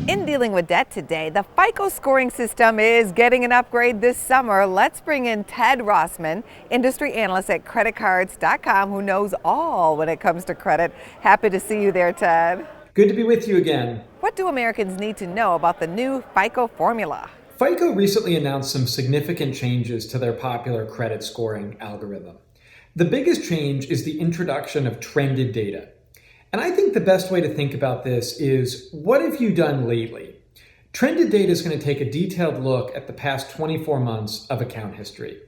In dealing with debt today, the FICO scoring system is getting an upgrade this summer. Let's bring in Ted Rossman, industry analyst at creditcards.com, who knows all when it comes to credit. Happy to see you there, Ted. Good to be with you again. What do Americans need to know about the new FICO formula? FICO recently announced some significant changes to their popular credit scoring algorithm. The biggest change is the introduction of trended data. And I think the best way to think about this is, what have you done lately? Trended data is going to take a detailed look at the past 24 months of account history.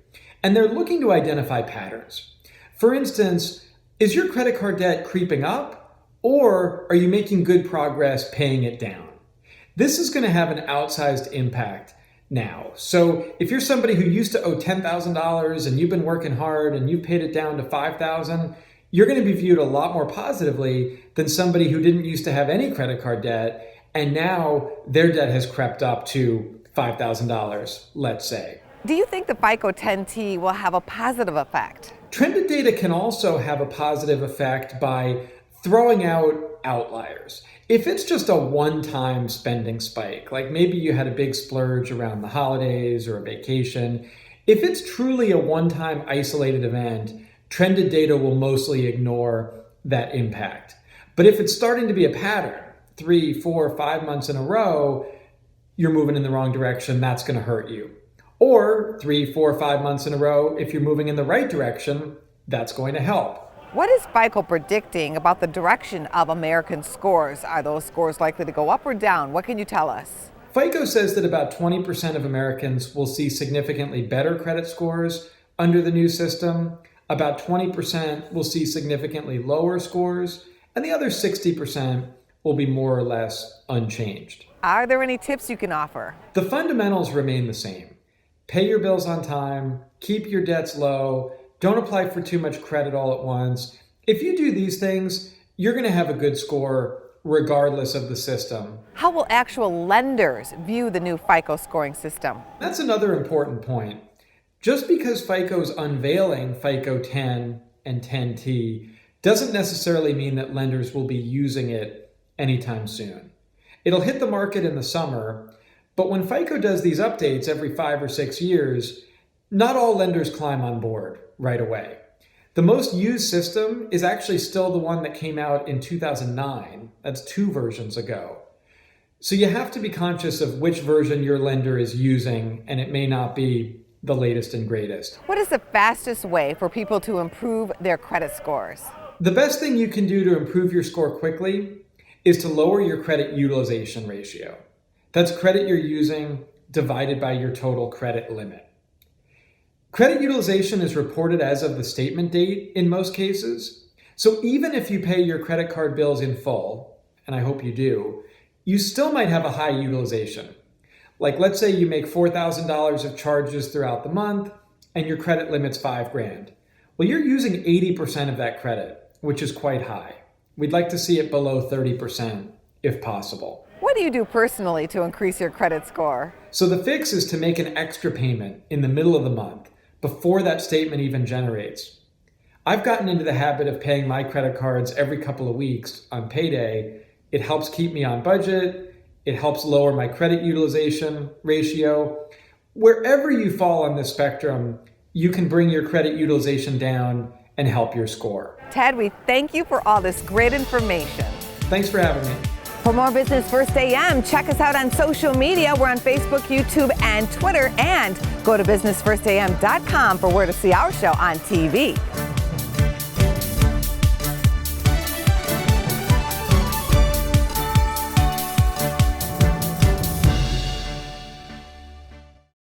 And they're looking to identify patterns. For instance, is your credit card debt creeping up, or are you making good progress paying it down? This is going to have an outsized impact now. So if you're somebody who used to owe $10,000 and you've been working hard and you've paid it down to $5,000, you're going to be viewed a lot more positively than somebody who didn't used to have any credit card debt and now their debt has crept up to $5,000, let's say. Do you think the FICO 10T will have a positive effect? Trended data can also have a positive effect by throwing out outliers. If it's just a one-time spending spike, like maybe you had a big splurge around the holidays or a vacation, if it's truly a one-time isolated event, trended data will mostly ignore that impact. But if it's starting to be a pattern, 3, 4, 5 months in a row, you're moving in the wrong direction, that's going to hurt you. Or 3, 4, 5 months in a row, if you're moving in the right direction, that's going to help. What is FICO predicting about the direction of American scores? Are those scores likely to go up or down? What can you tell us? FICO says that about 20% of Americans will see significantly better credit scores under the new system. About 20% will see significantly lower scores, and the other 60% will be more or less unchanged. Are there any tips you can offer? The fundamentals remain the same. Pay your bills on time, keep your debts low, don't apply for too much credit all at once. If you do these things, you're going to have a good score regardless of the system. How will actual lenders view the new FICO scoring system? That's another important point. Just because FICO's unveiling FICO 10 and 10T doesn't necessarily mean that lenders will be using it anytime soon. It'll hit the market in the summer, but when FICO does these updates every 5 or 6 years, not all lenders climb on board right away. The most used system is actually still the one that came out in 2009. That's 2 versions ago. So you have to be conscious of which version your lender is using, and it may not be the latest and greatest. What is the fastest way for people to improve their credit scores? The best thing you can do to improve your score quickly is to lower your credit utilization ratio. That's credit you're using divided by your total credit limit. Credit utilization is reported as of the statement date in most cases. So even if you pay your credit card bills in full, and I hope you do, you still might have a high utilization. Like, let's say you make $4,000 of charges throughout the month and your credit limit's $5,000. Well, you're using 80% of that credit, which is quite high. We'd like to see it below 30% if possible. What do you do personally to increase your credit score? So the fix is to make an extra payment in the middle of the month before that statement even generates. I've gotten into the habit of paying my credit cards every couple of weeks on payday. It helps keep me on budget. It helps lower my credit utilization ratio. Wherever you fall on this spectrum, you can bring your credit utilization down and help your score. Ted, we thank you for all this great information. Thanks for having me. For more Business First AM, check us out on social media. We're on Facebook, YouTube, and Twitter. And go to businessfirstam.com for where to see our show on TV.